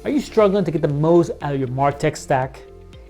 Are you struggling to get the most out of your MarTech stack?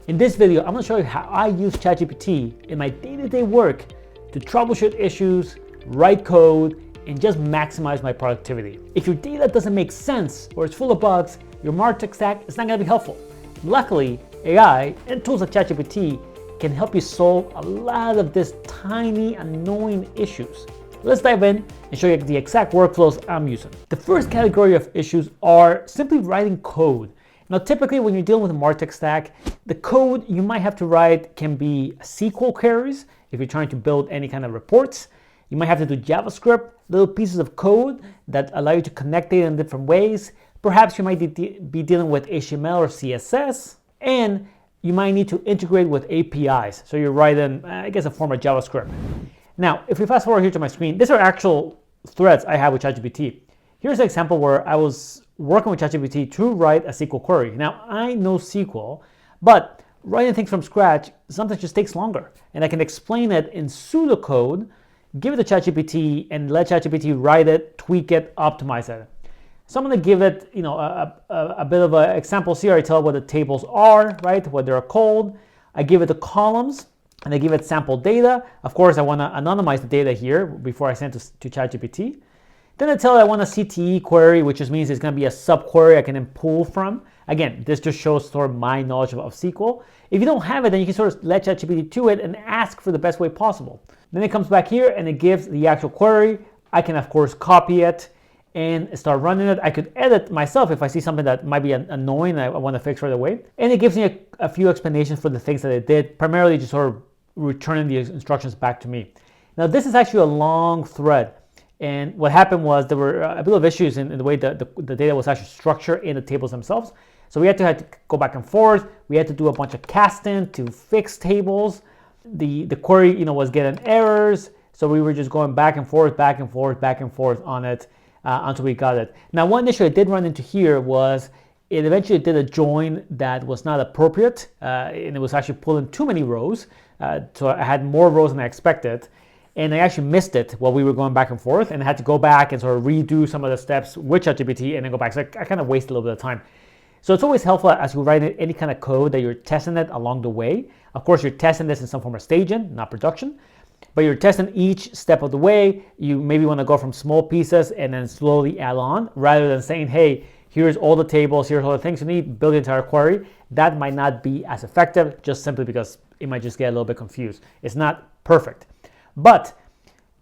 In this video, I'm going to show you how I use ChatGPT in my day-to-day work to troubleshoot issues, write code, and just maximize my productivity. If your data doesn't make sense or it's full of bugs, your MarTech stack is not going to be helpful. Luckily, AI and tools like ChatGPT can help you solve a lot of these tiny, annoying issues. Let's dive in and show you the exact workflows I'm using. The first category of issues are simply writing code. Now, typically when you're dealing with a MarTech stack, the code you might have to write can be SQL queries if you're trying to build any kind of reports. You might have to do JavaScript, little pieces of code that allow you to connect data in different ways. Perhaps you might be dealing with HTML or CSS, and you might need to integrate with APIs. So you're writing, I guess, a form of JavaScript. Now, if we fast forward here to my screen, these are actual threads I have with ChatGPT. Here's an example where I was working with ChatGPT to write a SQL query. Now, I know SQL, but writing things from scratch sometimes just takes longer. And I can explain it in pseudocode, give it to ChatGPT, and let ChatGPT write it, tweak it, optimize it. So I'm going to give it, a bit of an example here. I tell it what the tables are, right? What they're called. I give it the columns, and I give it sample data. Of course, I want to anonymize the data here before I send it to ChatGPT. Then I tell it I want a CTE query, which just means it's going to be a subquery I can then pull from. Again, this just shows sort of my knowledge of SQL. If you don't have it, then you can sort of let ChatGPT to it and ask for the best way possible. Then it comes back here and it gives the actual query. I can, of course, copy it and start running it. I could edit myself if I see something that might be annoying and I want to fix right away. And it gives me a few explanations for the things that it did, primarily just sort of returning the instructions back to me. Now, this is actually a long thread. And what happened was there were a bit of issues in the way the data was actually structured in the tables themselves. So we had to go back and forth. We had to do a bunch of casting to fix tables. The query, was getting errors. So we were just going back and forth, back and forth, back and forth on it until we got it. Now, one issue I did run into here was it eventually did a join that was not appropriate, and it was actually pulling too many rows. So I had more rows than I expected. And I actually missed it while we were going back and forth, and I had to go back and sort of redo some of the steps with ChatGPT and then go back. So I kind of wasted a little bit of time. So it's always helpful as you write any kind of code that you're testing it along the way. Of course, you're testing this in some form of staging, not production, but you're testing each step of the way. You maybe want to go from small pieces and then slowly add on, rather than saying, hey, here's all the tables, here's all the things you need, build the entire query. That might not be as effective, just simply because it might just get a little bit confused. It's not perfect. But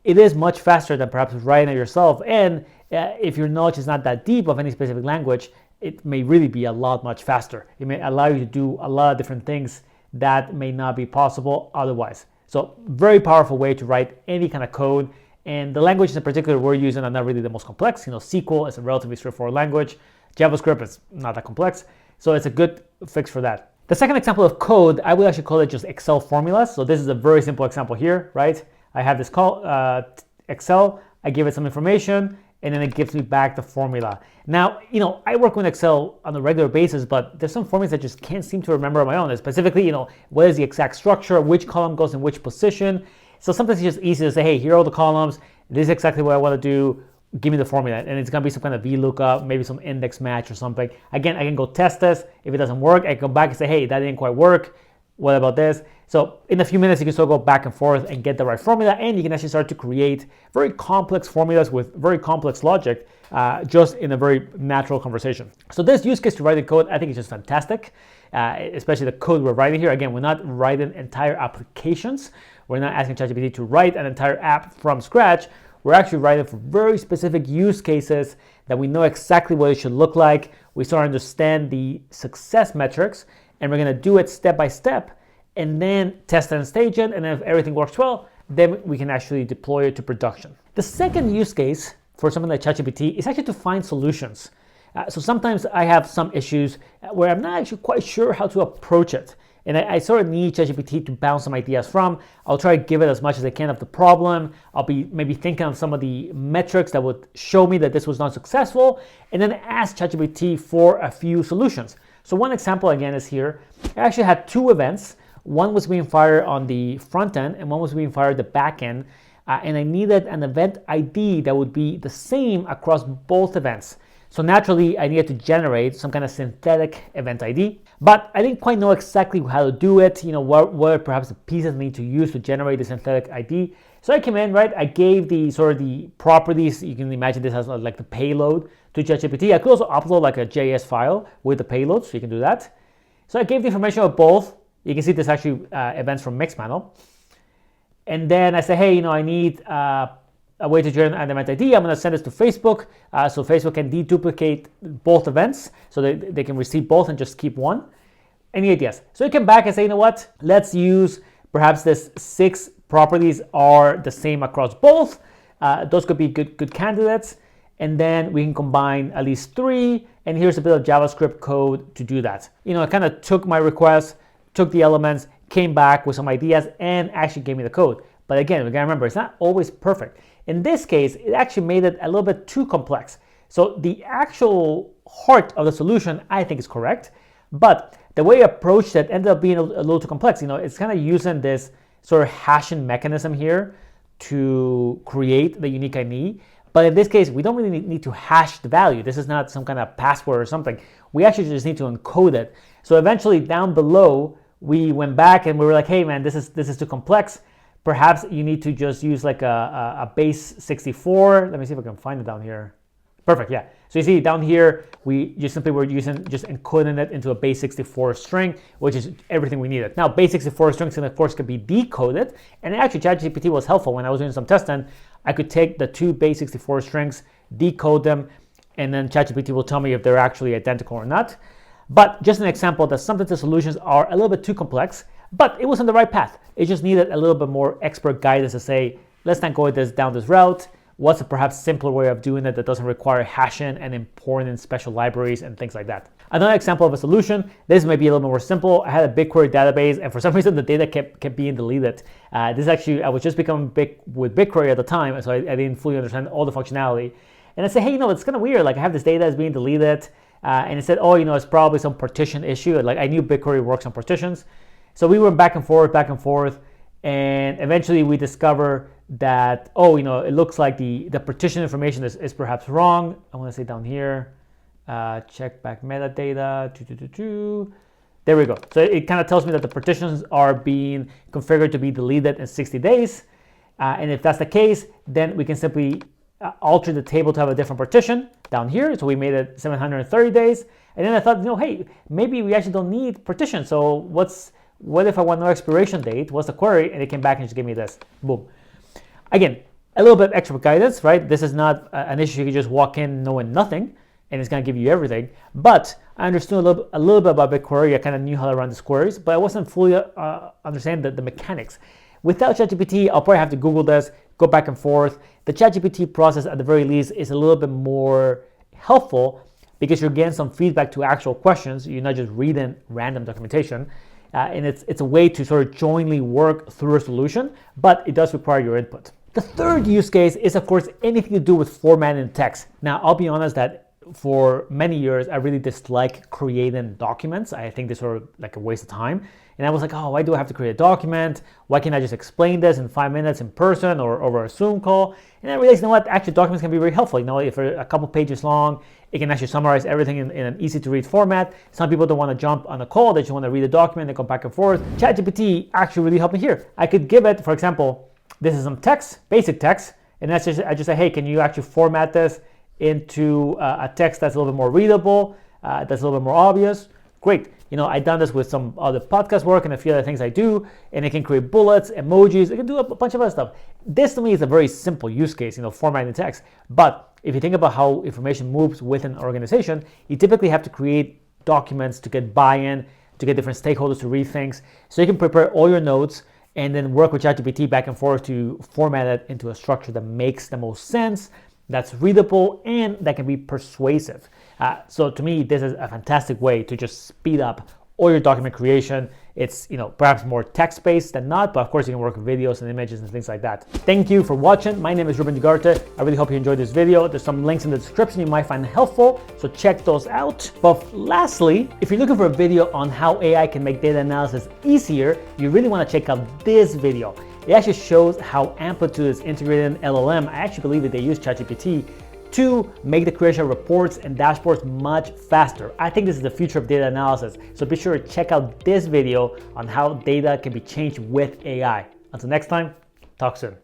it is much faster than perhaps writing it yourself. And if your knowledge is not that deep of any specific language, it may really be a lot much faster. It may allow you to do a lot of different things that may not be possible otherwise. So very powerful way to write any kind of code. And the languages in particular we're using are not really the most complex. SQL is a relatively straightforward language. JavaScript is not that complex. So it's a good fix for that. The second example of code, I would actually call it just Excel formulas. So this is a very simple example here, right? I have this Excel, I give it some information, and then it gives me back the formula. Now, I work with Excel on a regular basis, but there's some formulas I just can't seem to remember on my own. Specifically, what is the exact structure, which column goes in which position. So sometimes it's just easy to say, hey, here are all the columns, this is exactly what I want to do, give me the formula. And it's going to be some kind of VLOOKUP, maybe some index match or something. Again, I can go test this. If it doesn't work, I can go back and say, hey, that didn't quite work. What about this? So in a few minutes, you can still go back and forth and get the right formula, and you can actually start to create very complex formulas with very complex logic just in a very natural conversation. So this use case to write the code, I think is just fantastic, especially the code we're writing here. Again, we're not writing entire applications. We're not asking ChatGPT to write an entire app from scratch. We're actually writing for very specific use cases that we know exactly what it should look like. We start to understand the success metrics, and we're going to do it step by step and then test and stage it. And if everything works well, then we can actually deploy it to production. The second use case for something like ChatGPT is actually to find solutions. So sometimes I have some issues where I'm not actually quite sure how to approach it. And I sort of need ChatGPT to bounce some ideas from. I'll try to give it as much as I can of the problem. I'll be maybe thinking of some of the metrics that would show me that this was not successful, and then ask ChatGPT for a few solutions. So one example again is here. I actually had two events. One was being fired on the front end and one was being fired the back end. And I needed an event ID that would be the same across both events. So naturally, I needed to generate some kind of synthetic event ID, but I didn't quite know exactly how to do it, what perhaps the pieces I need to use to generate the synthetic ID. So I came in, right? I gave the sort of the properties. You can imagine this as like the payload to ChatGPT. I could also upload like a JS file with the payload, so you can do that. So I gave the information of both. You can see this actually events from Mixpanel. And then I say, hey, I need a way to generate an event ID. I'm going to send this to Facebook, so Facebook can deduplicate both events, so they can receive both and just keep one. Any ideas? So you come back and say, you know what? Let's use perhaps this 6 properties are the same across both. Those could be good candidates. And then we can combine at least 3. And here's a bit of JavaScript code to do that. I kind of took my request, took the elements, came back with some ideas, and actually gave me the code. But again, we gotta remember, it's not always perfect. In this case, it actually made it a little bit too complex. So the actual heart of the solution, I think, is correct. But the way I approached it ended up being a little too complex. It's kind of using this sort of hashing mechanism here to create the unique ID. But in this case, we don't really need to hash the value. This is not some kind of password or something. We actually just need to encode it. So eventually down below, we went back and we were like, hey man, this is too complex. Perhaps you need to just use like a base 64. Let me see if I can find it down here. Perfect, yeah. So you see down here, we just simply were using, just encoding it into a base 64 string, which is everything we needed. Now, base 64 strings can, of course, could be decoded. And actually, ChatGPT was helpful. When I was doing some testing, I could take the 2 base 64 strings, decode them, and then ChatGPT will tell me if they're actually identical or not. But just an example that sometimes the solutions are a little bit too complex, but it was on the right path. It just needed a little bit more expert guidance to say, let's not go down this route. What's a perhaps simpler way of doing it that doesn't require hashing and importing special libraries and things like that? Another example of a solution, this may be a little bit more simple. I had a BigQuery database, and for some reason the data kept being deleted. This actually, I was just becoming big with BigQuery at the time, so I didn't fully understand all the functionality. And I said, hey, it's kind of weird. Like I have this data that's being deleted, and it said, oh, it's probably some partition issue. Like I knew BigQuery works on partitions. So we went back and forth, and eventually we discover that, it looks like the partition information is perhaps wrong. I want to say down here, check back metadata, there we go. So it kind of tells me that the partitions are being configured to be deleted in 60 days. And if that's the case, then we can simply alter the table to have a different partition down here. So we made it 730 days. And then I thought, hey, maybe we actually don't need partition. So what if I want no expiration date? What's the query? And it came back and just gave me this. Boom. Again, a little bit extra guidance, right? This is not an issue you can just walk in knowing nothing, and it's going to give you everything. But I understood a little bit about BigQuery. I kind of knew how to run these queries, but I wasn't fully understanding the mechanics. Without ChatGPT, I'll probably have to Google this, go back and forth. The ChatGPT process, at the very least, is a little bit more helpful because you're getting some feedback to actual questions. You're not just reading random documentation. And it's a way to sort of jointly work through a solution, but it does require your input. The third use case is, of course, anything to do with formatting text. Now, I'll be honest that for many years, I really dislike creating documents. I think this sort of like a waste of time. And I was like, oh, why do I have to create a document? Why can't I just explain this in 5 minutes in person or over a Zoom call? And I realized, actually documents can be very helpful. If they're a couple pages long, it can actually summarize everything in an easy to read format. Some people don't want to jump on a call. They just want to read a document and go back and forth. ChatGPT actually really helped me here. I could give it, for example, this is some text, basic text. And I just say, hey, can you actually format this into a text that's a little bit more readable, that's a little bit more obvious? Great. I've done this with some other podcast work and a few other things I do, and it can create bullets, emojis, it can do a bunch of other stuff. This to me is a very simple use case, formatting text. But if you think about how information moves within an organization, you typically have to create documents to get buy-in, to get different stakeholders to read things. So you can prepare all your notes and then work with ChatGPT back and forth to format it into a structure that makes the most sense, that's readable, and that can be persuasive. So to me, this is a fantastic way to just speed up all your document creation. It's perhaps more text-based than not, but of course you can work with videos and images and things like that. Thank you for watching. My name is Ruben Ugarte. I really hope you enjoyed this video. There's some links in the description you might find helpful, so check those out. But lastly, if you're looking for a video on how AI can make data analysis easier, you really want to check out this video. It actually shows how Amplitude is integrated in LLM. I actually believe that they use ChatGPT to make the creation of reports and dashboards much faster. I think this is the future of data analysis, so be sure to check out this video on how data can be changed with AI. Until next time, talk soon.